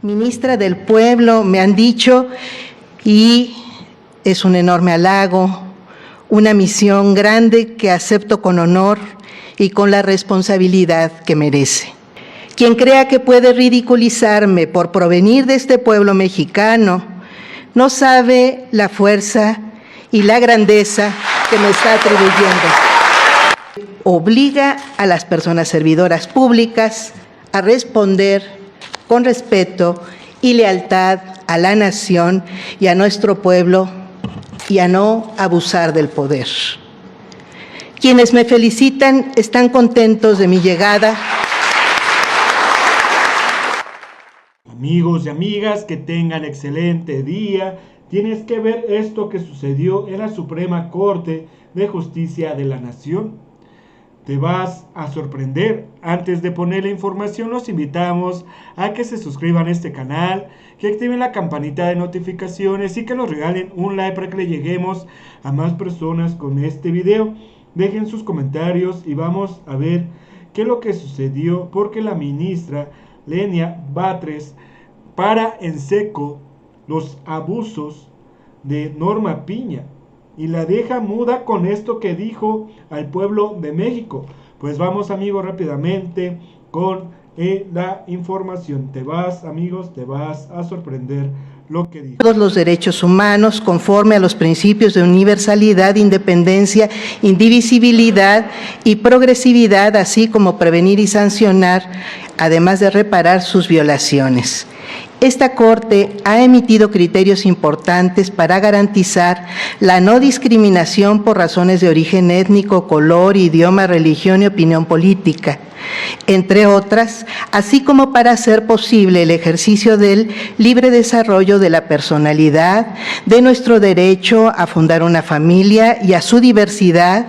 ministra del Pueblo, me han dicho, y es un enorme halago, una misión grande que acepto con honor y con la responsabilidad que merece. Quien crea que puede ridiculizarme por provenir de este pueblo mexicano, no sabe la fuerza y la grandeza que me está atribuyendo. Obliga a las personas servidoras públicas a responder con respeto y lealtad a la nación y a nuestro pueblo y a no abusar del poder. Quienes me felicitan están contentos de mi llegada. Amigos y amigas, que tengan excelente día. Tienes que ver esto que sucedió en la Suprema Corte de Justicia de la Nación. Te vas a sorprender. Antes de poner la información, los invitamos a que se suscriban a este canal, que activen la campanita de notificaciones y que nos regalen un like para que le lleguemos a más personas con este video. Dejen sus comentarios y vamos a ver qué es lo que sucedió, porque la ministra Lenia Batres para en seco los abusos de Norma Piña y la deja muda con esto que dijo al pueblo de México. Pues vamos, amigos, rápidamente con la información. Amigos, te vas a sorprender lo que dijo. Todos los derechos humanos conforme a los principios de universalidad, independencia, indivisibilidad y progresividad, así como prevenir y sancionar, además de reparar sus violaciones. Esta Corte ha emitido criterios importantes para garantizar la no discriminación por razones de origen étnico, color, idioma, religión y opinión política, entre otras, así como para hacer posible el ejercicio del libre desarrollo de la personalidad, de nuestro derecho a fundar una familia y a su diversidad,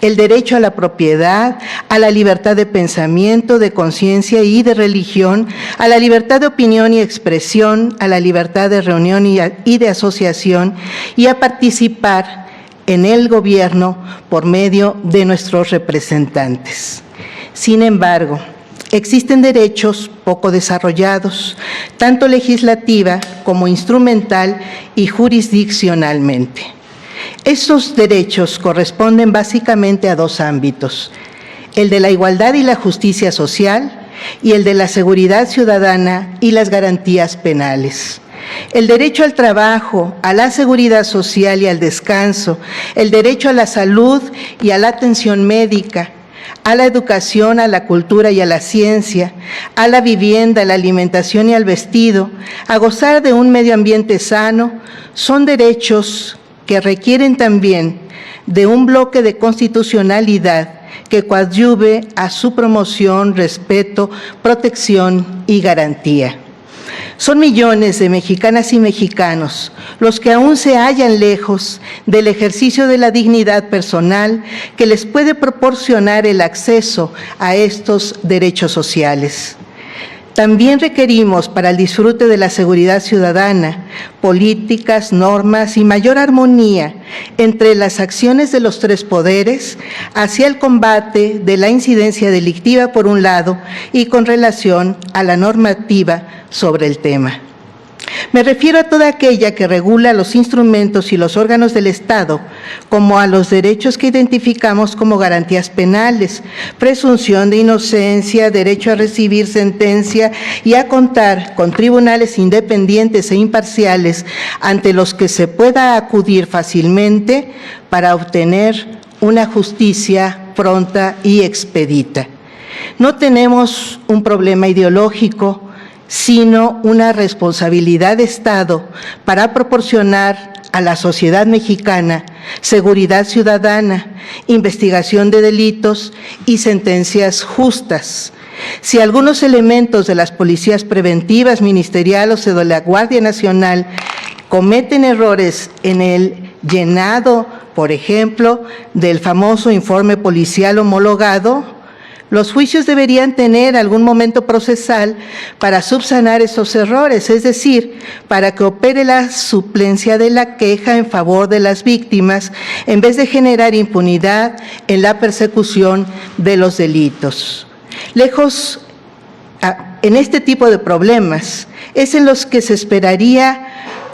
el derecho a la propiedad, a la libertad de pensamiento, de conciencia y de religión, a la libertad de opinión y expresión, a la libertad de reunión y de asociación, y a participar en el gobierno por medio de nuestros representantes. Sin embargo, existen derechos poco desarrollados, tanto legislativa como instrumental y jurisdiccionalmente. Estos derechos corresponden básicamente a dos ámbitos: el de la igualdad y la justicia social y el de la seguridad ciudadana y las garantías penales. El derecho al trabajo, a la seguridad social y al descanso, el derecho a la salud y a la atención médica, a la educación, a la cultura y a la ciencia, a la vivienda, a la alimentación y al vestido, a gozar de un medio ambiente sano, son derechos que requieren también de un bloque de constitucionalidad que coadyuve a su promoción, respeto, protección y garantía. Son millones de mexicanas y mexicanos los que aún se hallan lejos del ejercicio de la dignidad personal que les puede proporcionar el acceso a estos derechos sociales. También requerimos para el disfrute de la seguridad ciudadana políticas, normas y mayor armonía entre las acciones de los tres poderes hacia el combate de la incidencia delictiva por un lado y con relación a la normativa sobre el tema. Me refiero a toda aquella que regula los instrumentos y los órganos del Estado, como a los derechos que identificamos como garantías penales, presunción de inocencia, derecho a recibir sentencia y a contar con tribunales independientes e imparciales ante los que se pueda acudir fácilmente para obtener una justicia pronta y expedita. No tenemos un problema ideológico, sino una responsabilidad de Estado para proporcionar a la sociedad mexicana seguridad ciudadana, investigación de delitos y sentencias justas. Si algunos elementos de las policías preventivas, ministeriales o de la Guardia Nacional cometen errores en el llenado, por ejemplo, del famoso informe policial homologado, los juicios deberían tener algún momento procesal para subsanar esos errores, es decir, para que opere la suplencia de la queja en favor de las víctimas, en vez de generar impunidad en la persecución de los delitos. en este tipo de problemas es en los que se esperaría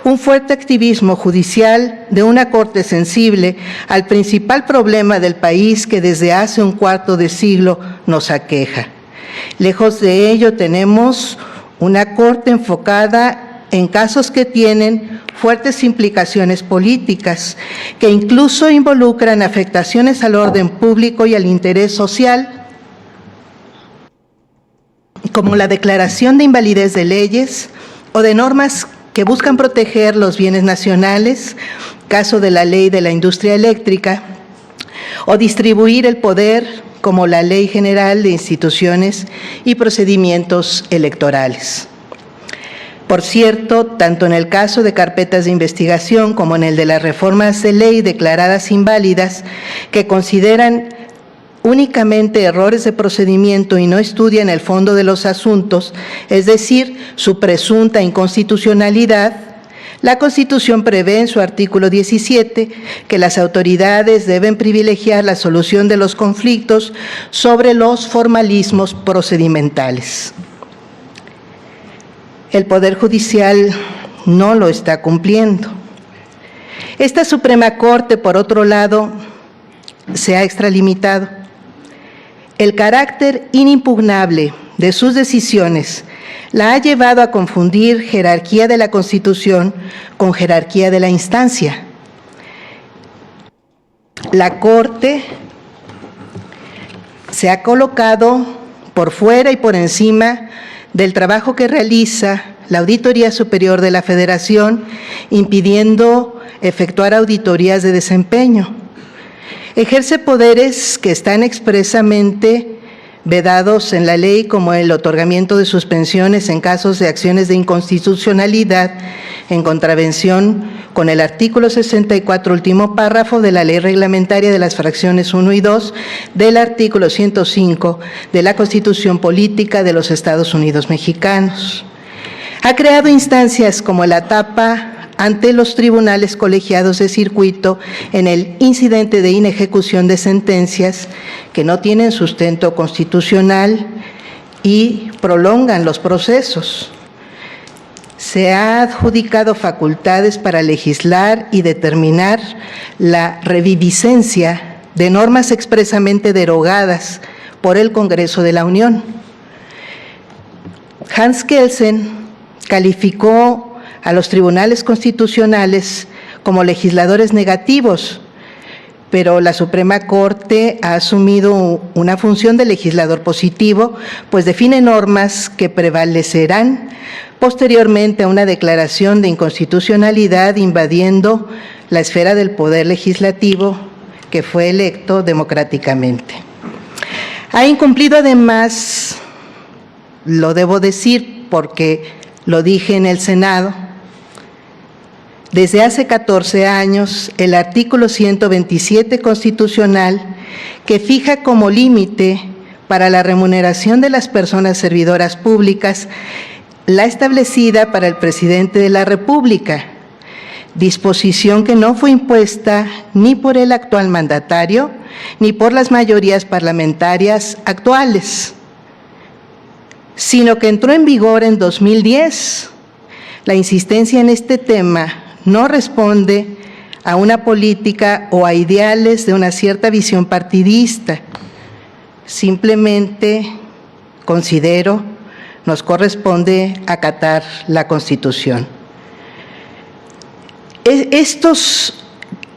un fuerte activismo judicial de una Corte sensible al principal problema del país que desde hace un cuarto de siglo nos aqueja. Lejos de ello, tenemos una Corte enfocada en casos que tienen fuertes implicaciones políticas, que incluso involucran afectaciones al orden público y al interés social, como la declaración de invalidez de leyes o de normas que buscan proteger los bienes nacionales, caso de la ley de la industria eléctrica, o distribuir el poder, como la Ley General de Instituciones y Procedimientos Electorales. Por cierto, tanto en el caso de carpetas de investigación como en el de las reformas de ley declaradas inválidas, que consideran únicamente errores de procedimiento y no estudian el fondo de los asuntos, es decir, su presunta inconstitucionalidad, la Constitución prevé en su artículo 17 que las autoridades deben privilegiar la solución de los conflictos sobre los formalismos procedimentales. El Poder Judicial no lo está cumpliendo. Esta Suprema Corte, por otro lado, se ha extralimitado. El carácter inimpugnable de sus decisiones la ha llevado a confundir jerarquía de la Constitución con jerarquía de la instancia. La Corte se ha colocado por fuera y por encima del trabajo que realiza la Auditoría Superior de la Federación, impidiendo efectuar auditorías de desempeño. Ejerce poderes que están expresamente vedados en la ley, como el otorgamiento de suspensiones en casos de acciones de inconstitucionalidad en contravención con el artículo 64, último párrafo de la Ley Reglamentaria de las fracciones 1 y 2 del artículo 105 de la Constitución Política de los Estados Unidos Mexicanos. Ha creado instancias como la ATAPA ante los tribunales colegiados de circuito en el incidente de inejecución de sentencias que no tienen sustento constitucional y prolongan los procesos. Se ha adjudicado facultades para legislar y determinar la reviviscencia de normas expresamente derogadas por el Congreso de la Unión. Hans Kelsen calificó a los tribunales constitucionales como legisladores negativos, pero la Suprema Corte ha asumido una función de legislador positivo, pues define normas que prevalecerán posteriormente a una declaración de inconstitucionalidad invadiendo la esfera del poder legislativo que fue electo democráticamente. Ha incumplido además, lo debo decir porque lo dije en el Senado, desde hace 14 años, el artículo 127 constitucional, que fija como límite para la remuneración de las personas servidoras públicas la establecida para el presidente de la República, disposición que no fue impuesta ni por el actual mandatario ni por las mayorías parlamentarias actuales, sino que entró en vigor en 2010. La insistencia en este tema no responde a una política o a ideales de una cierta visión partidista. Simplemente considero nos corresponde acatar la Constitución. Estos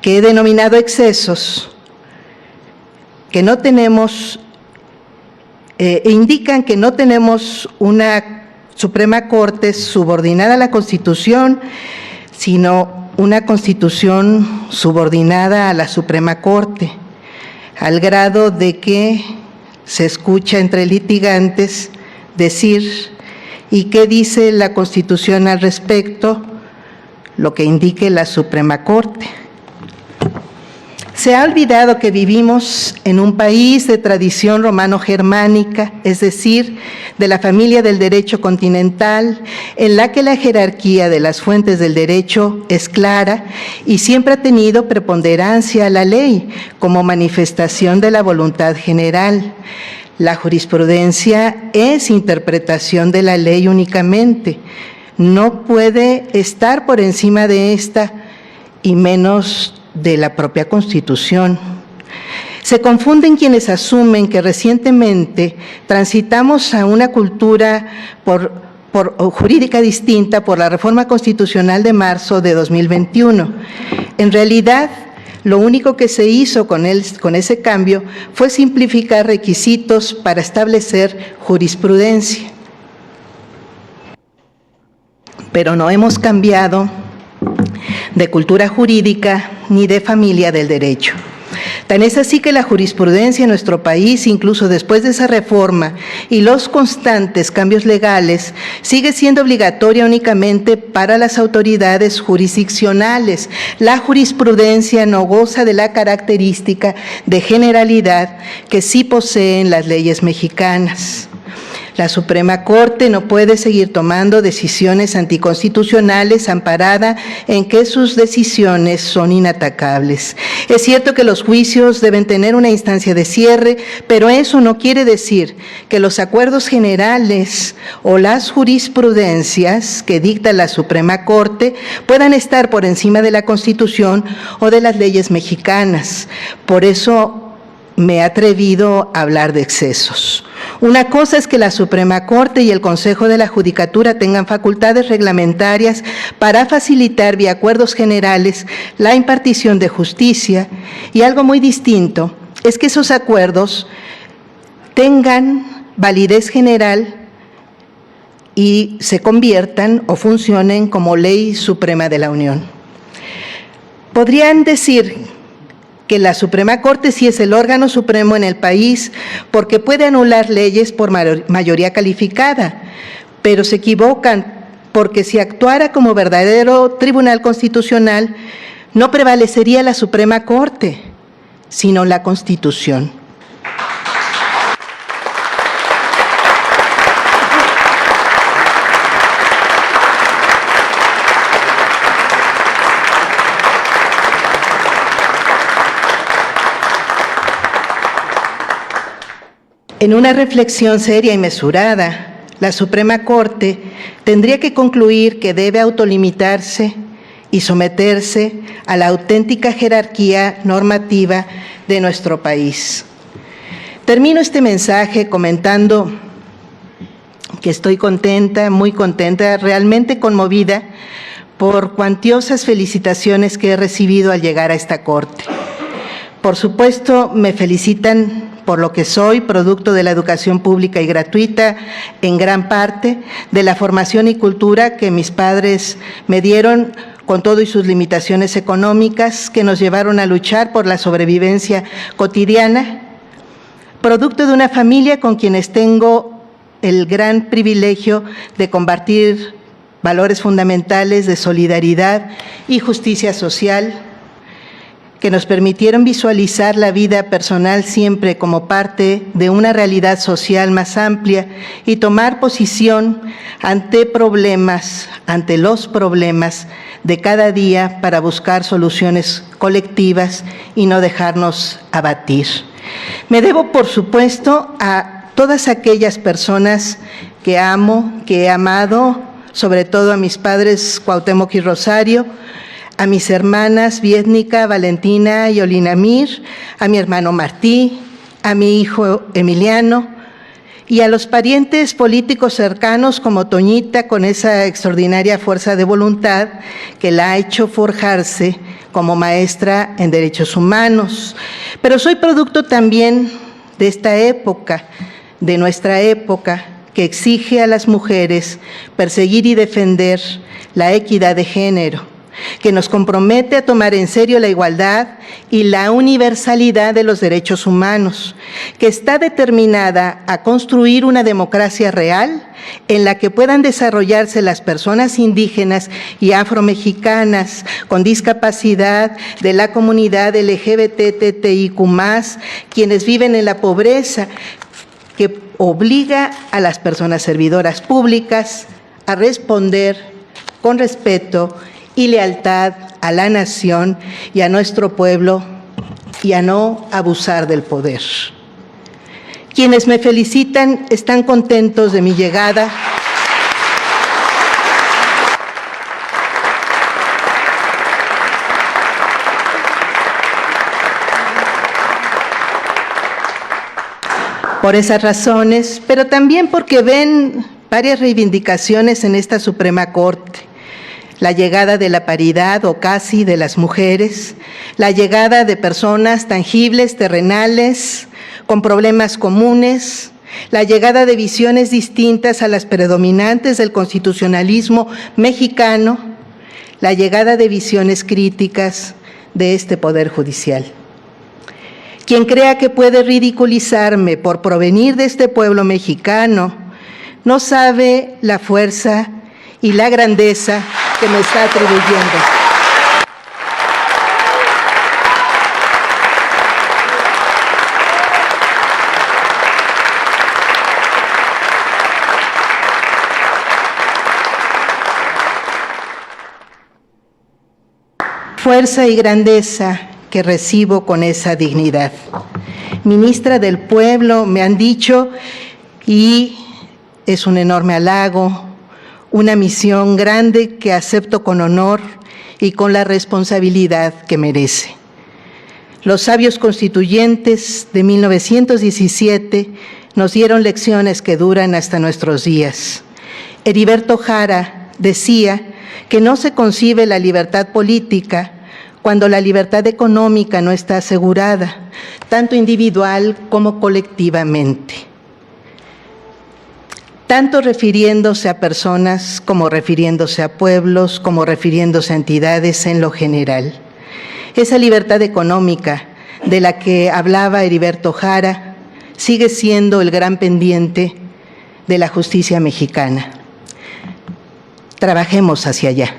que he denominado excesos, que no tenemos, indican que no tenemos una Suprema Corte subordinada a la Constitución, sino una Constitución subordinada a la Suprema Corte, al grado de que se escucha entre litigantes decir, ¿y qué dice la Constitución al respecto? Lo que indique la Suprema Corte. Se ha olvidado que vivimos en un país de tradición romano-germánica, es decir, de la familia del derecho continental, en la que la jerarquía de las fuentes del derecho es clara y siempre ha tenido preponderancia a la ley como manifestación de la voluntad general. La jurisprudencia es interpretación de la ley únicamente, no puede estar por encima de esta y menos de la propia Constitución. Se confunden quienes asumen que recientemente transitamos a una cultura jurídica distinta por la reforma constitucional de marzo de 2021. En realidad, lo único que se hizo con ese cambio fue simplificar requisitos para establecer jurisprudencia. Pero no hemos cambiado de cultura jurídica ni de familia del derecho. Tan es así que la jurisprudencia en nuestro país, incluso después de esa reforma y los constantes cambios legales, sigue siendo obligatoria únicamente para las autoridades jurisdiccionales. La jurisprudencia no goza de la característica de generalidad que sí poseen las leyes mexicanas. La Suprema Corte no puede seguir tomando decisiones anticonstitucionales amparada en que sus decisiones son inatacables. Es cierto que los juicios deben tener una instancia de cierre, pero eso no quiere decir que los acuerdos generales o las jurisprudencias que dicta la Suprema Corte puedan estar por encima de la Constitución o de las leyes mexicanas. Por eso me he atrevido a hablar de excesos. Una cosa es que la Suprema Corte y el Consejo de la Judicatura tengan facultades reglamentarias para facilitar vía acuerdos generales la impartición de justicia, y algo muy distinto es que esos acuerdos tengan validez general y se conviertan o funcionen como ley suprema de la Unión. Podrían decir que la Suprema Corte sí es el órgano supremo en el país porque puede anular leyes por mayoría calificada, pero se equivocan porque si actuara como verdadero tribunal constitucional, no prevalecería la Suprema Corte, sino la Constitución. En una reflexión seria y mesurada, la Suprema Corte tendría que concluir que debe autolimitarse y someterse a la auténtica jerarquía normativa de nuestro país. Termino este mensaje comentando que estoy contenta, muy contenta, realmente conmovida por cuantiosas felicitaciones que he recibido al llegar a esta Corte. Por supuesto, me felicitan por lo que soy, producto de la educación pública y gratuita, en gran parte, de la formación y cultura que mis padres me dieron, con todo y sus limitaciones económicas, que nos llevaron a luchar por la sobrevivencia cotidiana, producto de una familia con quienes tengo el gran privilegio de compartir valores fundamentales de solidaridad y justicia social, que nos permitieron visualizar la vida personal siempre como parte de una realidad social más amplia y tomar posición ante los problemas de cada día para buscar soluciones colectivas y no dejarnos abatir. Me debo, por supuesto, a todas aquellas personas que amo, que he amado, sobre todo a mis padres Cuauhtémoc y Rosario, a mis hermanas Vietnica, Valentina y Olinamir, a mi hermano Martí, a mi hijo Emiliano y a los parientes políticos cercanos como Toñita, con esa extraordinaria fuerza de voluntad que la ha hecho forjarse como maestra en derechos humanos. Pero soy producto también de esta época, de nuestra época, que exige a las mujeres perseguir y defender la equidad de género, que nos compromete a tomar en serio la igualdad y la universalidad de los derechos humanos, que está determinada a construir una democracia real en la que puedan desarrollarse las personas indígenas y afromexicanas con discapacidad, de la comunidad LGBTTIQ+, quienes viven en la pobreza, que obliga a las personas servidoras públicas a responder con respeto y lealtad a la nación y a nuestro pueblo y a no abusar del poder. Quienes me felicitan están contentos de mi llegada. Por esas razones, pero también porque ven varias reivindicaciones en esta Suprema Corte. La llegada de la paridad o casi de las mujeres, la llegada de personas tangibles, terrenales, con problemas comunes, la llegada de visiones distintas a las predominantes del constitucionalismo mexicano, la llegada de visiones críticas de este Poder Judicial. Quien crea que puede ridiculizarme por provenir de este pueblo mexicano, no sabe la fuerza y la grandeza que me está atribuyendo. Fuerza y grandeza que recibo con esa dignidad. Ministra del Pueblo, me han dicho, y es un enorme halago, una misión grande que acepto con honor y con la responsabilidad que merece. Los sabios constituyentes de 1917 nos dieron lecciones que duran hasta nuestros días. Heriberto Jara decía que no se concibe la libertad política cuando la libertad económica no está asegurada, tanto individual como colectivamente. Tanto refiriéndose a personas, como refiriéndose a pueblos, como refiriéndose a entidades en lo general. Esa libertad económica de la que hablaba Heriberto Jara sigue siendo el gran pendiente de la justicia mexicana. Trabajemos hacia allá.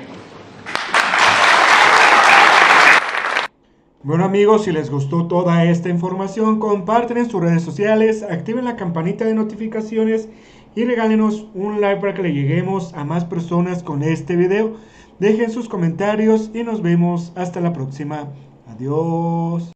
Bueno amigos, si les gustó toda esta información, comparten en sus redes sociales, activen la campanita de notificaciones y regálenos un like para que le lleguemos a más personas con este video. Dejen sus comentarios y nos vemos hasta la próxima. Adiós.